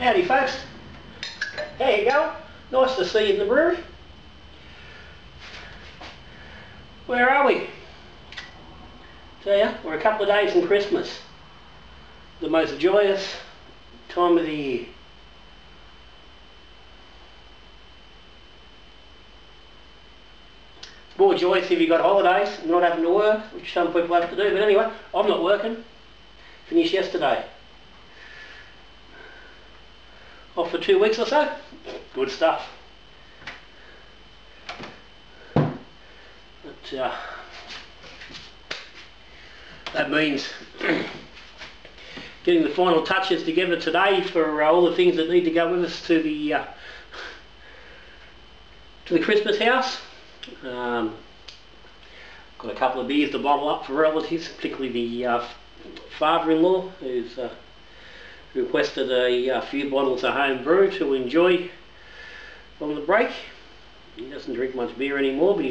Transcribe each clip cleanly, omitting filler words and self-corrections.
Howdy folks, how you going? Nice to see you in the brewery. Where are we? Tell ya, we're a couple of days from Christmas. The most joyous time of the year. It's more joyous if you've got holidays and not having to work, which some people have to do, but anyway, I'm not working. Finished yesterday. Off for 2 weeks or so. Good stuff. But, that means getting the final touches together today for all the things that need to go with us to the Christmas house. Got a couple of beers to bottle up for relatives, particularly the father-in-law who's requested a few bottles of home brew to enjoy on the break. He doesn't drink much beer anymore, but he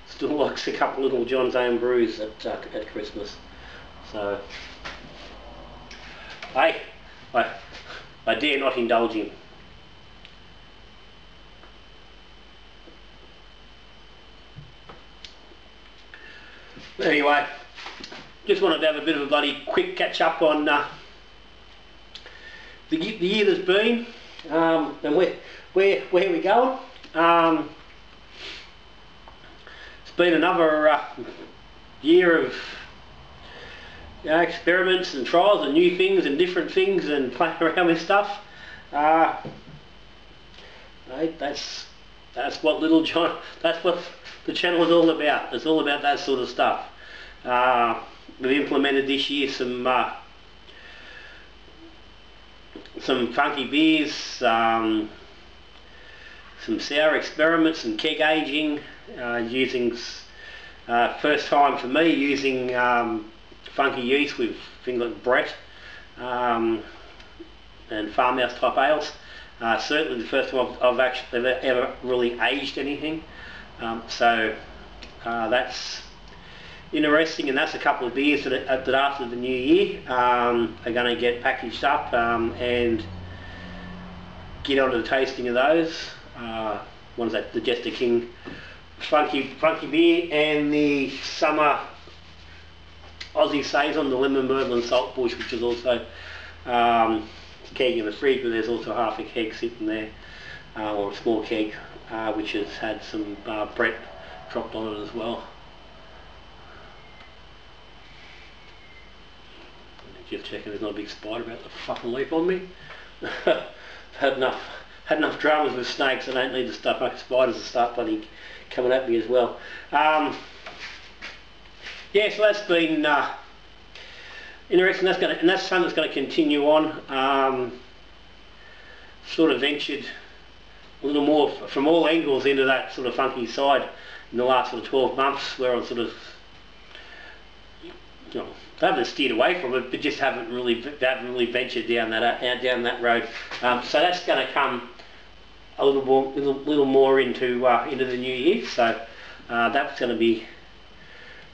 still likes a couple of Little John's home brews at Christmas. So I dare not indulge him. Anyway, just wanted to have a bit of a bloody quick catch up on the year that's been, and where we're going. It's been another year of experiments and trials and new things and different things and playing around with stuff. That's what Little John, that's what the channel is all about. It's all about that sort of stuff. We've implemented this year some funky beers, some sour experiments, some keg aging, using first time for me using funky yeast with things like Brett and farmhouse type ales. Certainly the first time I've actually ever really aged anything, so that's interesting, and that's a couple of beers that after the new year are going to get packaged up and get onto the tasting of those. One's that the Jester King funky beer, and the summer Aussie Saison, the Lemon Myrtle and Salt Bush, which is also keg in the fridge, but there's also half a keg sitting there, or a small keg, which has had some Brett dropped on it as well. Just checking there's not a big spider about to fucking leap on me. had enough dramas with snakes. I don't need to stuff up spiders to start bloody coming at me as well. Yeah, so that's been interesting. That's something that's going to continue on. Sort of ventured a little more from all angles into that sort of funky side in the last sort of 12 months, where I'm sort of, I haven't steered away from it, but just haven't really ventured down that road. So that's going to come a little more into the new year. So that's going to be,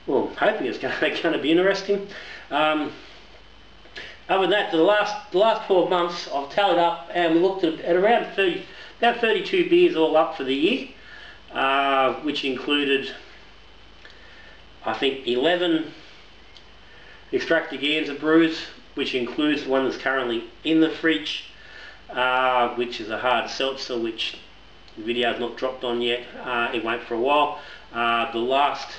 well, I'm hoping it's going to be interesting. Other than that, the last 12 months I've tallied up, and we looked at around about 32 beers all up for the year, which included, I think, 11 extractor brews, which includes the one that's currently in the fridge, which is a hard seltzer, which the video has not dropped on yet. It won't for a while. The last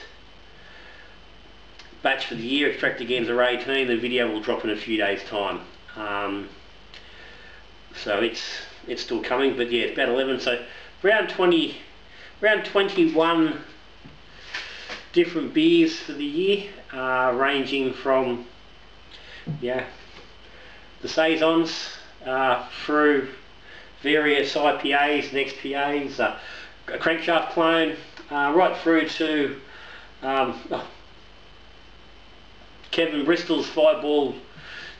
batch for the year, extractor are 18. The video will drop in a few days' time. So it's still coming, but yeah, it's about 11. So around 21 different beers for the year, ranging from the Saisons through various IPAs and XPAs, a crankshaft clone, right through to Kevin Bristol's Fireball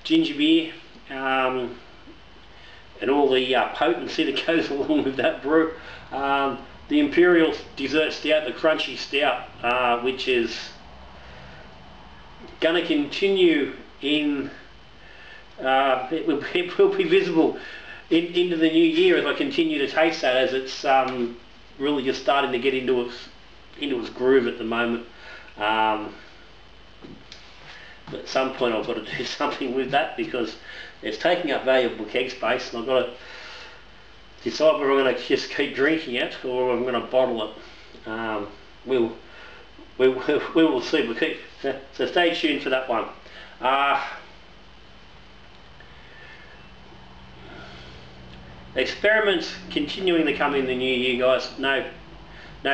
ginger beer, and all the potency that goes along with that brew. The Imperial Dessert Stout, the Crunchy Stout, which is going to continue in it will be visible into the new year as I continue to taste that, as it's really just starting to get into its groove at the moment. But at some point I've got to do something with that, because it's taking up valuable keg space, and I've got to decide whether I'm going to just keep drinking it or I'm going to bottle it. We will see. So stay tuned for that one. Experiments continuing to come in the new year, guys. No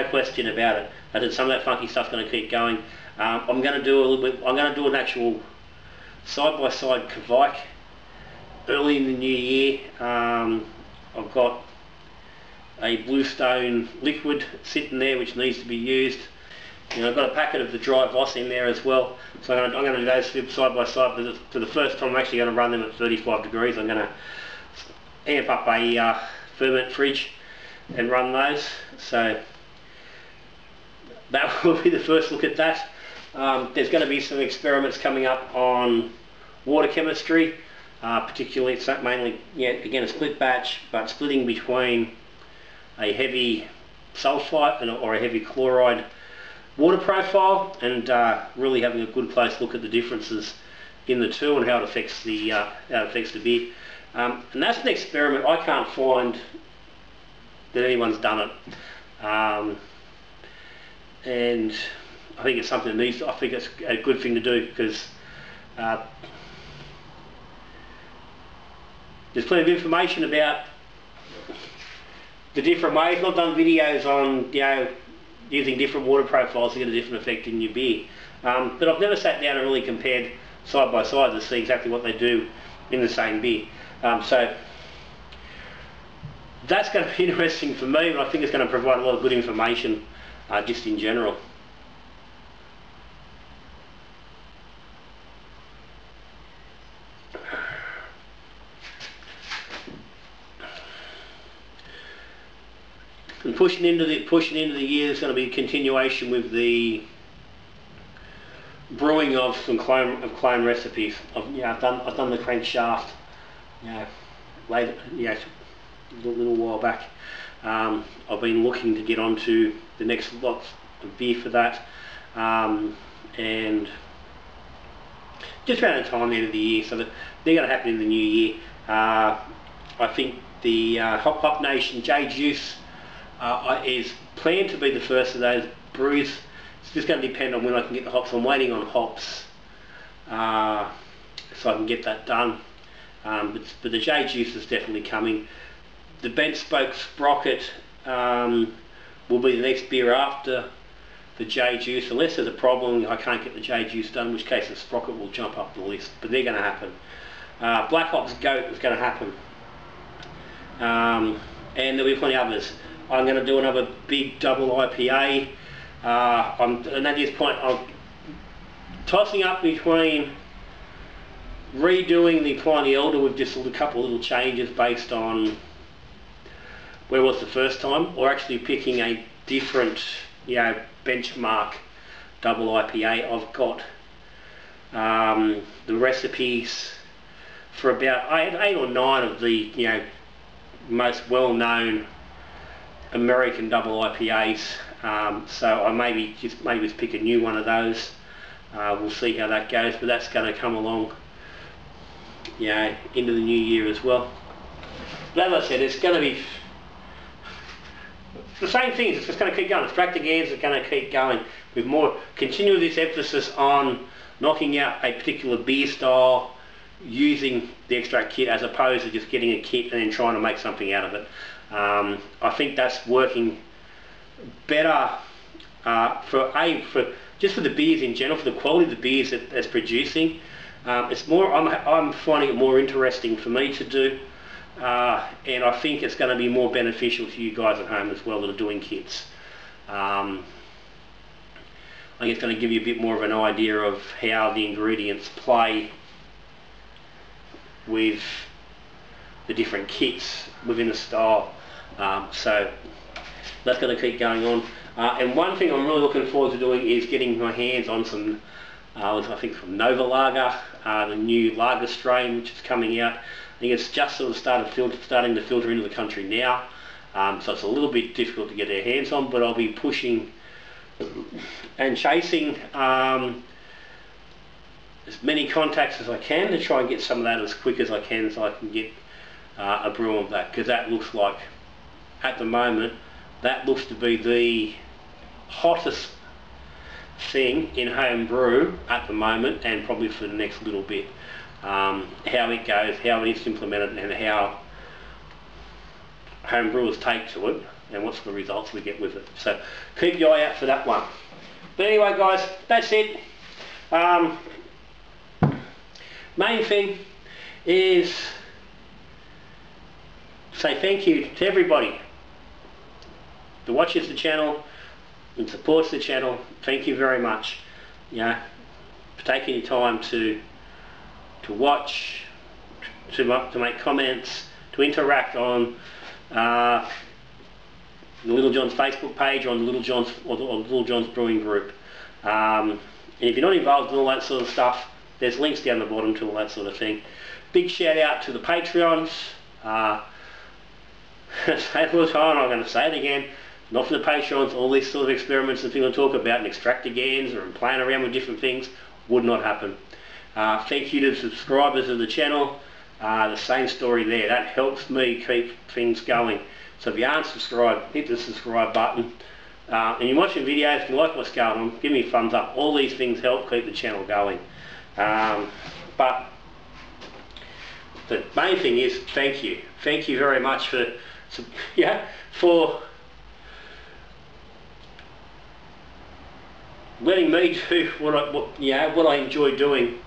question about it. I said some of that funky stuff's going to keep going. I'm going to do a little bit. I'm going to do an actual side-by-side Kvike early in the new year. I've got a Bluestone liquid sitting there which needs to be used. I've got a packet of the dry Voss in there as well. So I'm going to do those side by side. But for the first time, I'm actually going to run them at 35 degrees. I'm going to amp up a ferment fridge and run those. So that will be the first look at that. There's going to be some experiments coming up on water chemistry, particularly it's mainly, again, a split batch, but splitting between a heavy sulfite or a heavy chloride water profile, and really having a good close look at the differences in the two and how it affects the beer. And that's an experiment I can't find that anyone's done it. And I think it's something that I think it's a good thing to do, because there's plenty of information about the different ways. I've done videos on using different water profiles to get a different effect in your beer, but I've never sat down and really compared side by side to see exactly what they do in the same beer. So that's going to be interesting for me, but I think it's going to provide a lot of good information just in general. And pushing into the year, there's going to be a continuation with the brewing of some clone recipes. I've done the crankshaft, later, a little while back. I've been looking to get onto the next lot of beer for that, and just around the time the end of the year, so that they're going to happen in the new year. I think the Hop Nation J Juice is planned to be the first of those brews. It's just going to depend on when I can get the hops. I'm waiting on hops so I can get that done. But the J Juice is definitely coming. The Bent Spoke Sprocket will be the next beer after the J Juice, unless there's a problem I can't get the J Juice done, in which case the Sprocket will jump up the list, but they're going to happen. Black Hops Goat is going to happen, and there'll be plenty others. I'm going to do another big double IPA, and at this point I'm tossing up between redoing the Pliny Elder with just a couple of little changes based on where it was the first time, or actually picking a different benchmark double IPA. I've got the recipes for about eight or nine of the most well-known American double IPAs, so I maybe just pick a new one of those. We'll see how that goes, but that's going to come along into the new year as well. But as I said, it's going to be the same things. It's just going to keep going. Extracting ends are going to keep going with more, continue this emphasis on knocking out a particular beer style using the extract kit, as opposed to just getting a kit and then trying to make something out of it. I think that's working better for just for the beers in general, for the quality of the beers that it's producing. It's more, I'm finding it more interesting for me to do, and I think it's going to be more beneficial to you guys at home as well that are doing kits. I think it's going to give you a bit more of an idea of how the ingredients play with the different kits within the style. So that's going to keep going on. And one thing I'm really looking forward to doing is getting my hands on some was I think from Nova Lager, the new lager strain which is coming out. I think it's just sort of starting to filter into the country now, so it's a little bit difficult to get their hands on, but I'll be pushing and chasing as many contacts as I can to try and get some of that as quick as I can, so I can get a brew of that, because that looks like, at the moment, that looks to be the hottest thing in home brew at the moment, and probably for the next little bit. How it goes, how it is implemented, and how home brewers take to it, and what's the results we get with it. So keep your eye out for that one. But anyway guys, that's it. Main thing is say thank you to everybody that watches the channel and supports the channel. Thank you very much, for taking your time to watch, to make comments, to interact on the Little John's Facebook page, or on the Little John's or the Little John's Brewing Group. And if you're not involved in all that sort of stuff, there's links down the bottom to all that sort of thing. Big shout out to the Patreons. I say it all the time, I'm going to say it again. Not for the Patreons, all these sort of experiments and things I talk about, and extractagains or playing around with different things, would not happen. Thank you to the subscribers of the channel. The same story there. That helps me keep things going. So if you aren't subscribed, hit the subscribe button. And you're watching videos, if you like what's going on, give me a thumbs up. All these things help keep the channel going. But the main thing is thank you. Thank you very much for letting me do what I enjoy doing,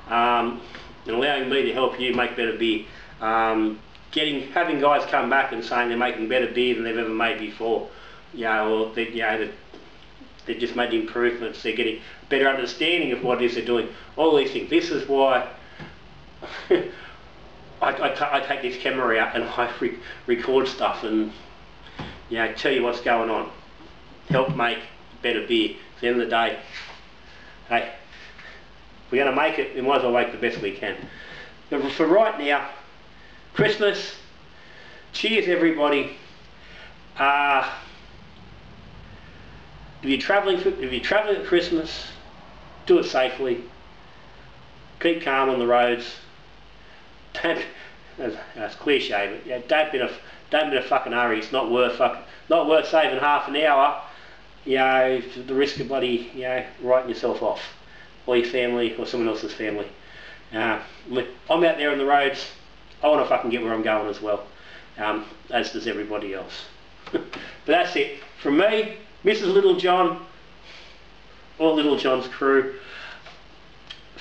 and allowing me to help you make better beer. Having guys come back and saying they're making better beer than they've ever made before, or they've just made improvements. They're getting a better understanding of what it is they're doing. All these things. This is why I take this camera out and I record stuff and tell you what's going on. Help make better beer. At the end of the day, hey, if we're going to make it, we might as well make the best we can. But for right now, Christmas, cheers everybody. If you're travelling at Christmas, do it safely. Keep calm on the roads. That's cliche, but don't be in a fucking hurry. It's not worth saving half an hour. The risk of bloody writing yourself off, or your family, or someone else's family. I'm out there on the roads. I want to fucking get where I'm going as well, as does everybody else. But that's it from me, Mrs. Little John, or Little John's crew.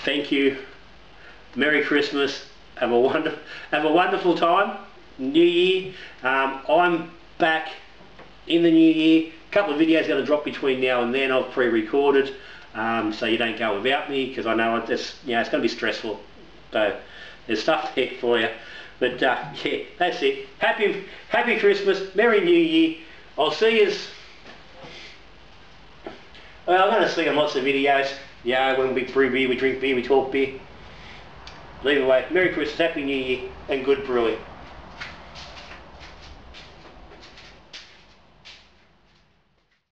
Thank you. Merry Christmas. Have a wonderful time. New Year. I'm back in the new year. A couple of videos going to drop between now and then. I've pre-recorded, so you don't go without me, because I know it's going to be stressful. So there's stuff there for you. But that's it. Happy Christmas. Merry New Year. I'll see you. Well, I'm going to see you on lots of videos. When we brew beer, we drink beer, we talk beer. Either way, Merry Christmas, Happy New Year, and good brewing.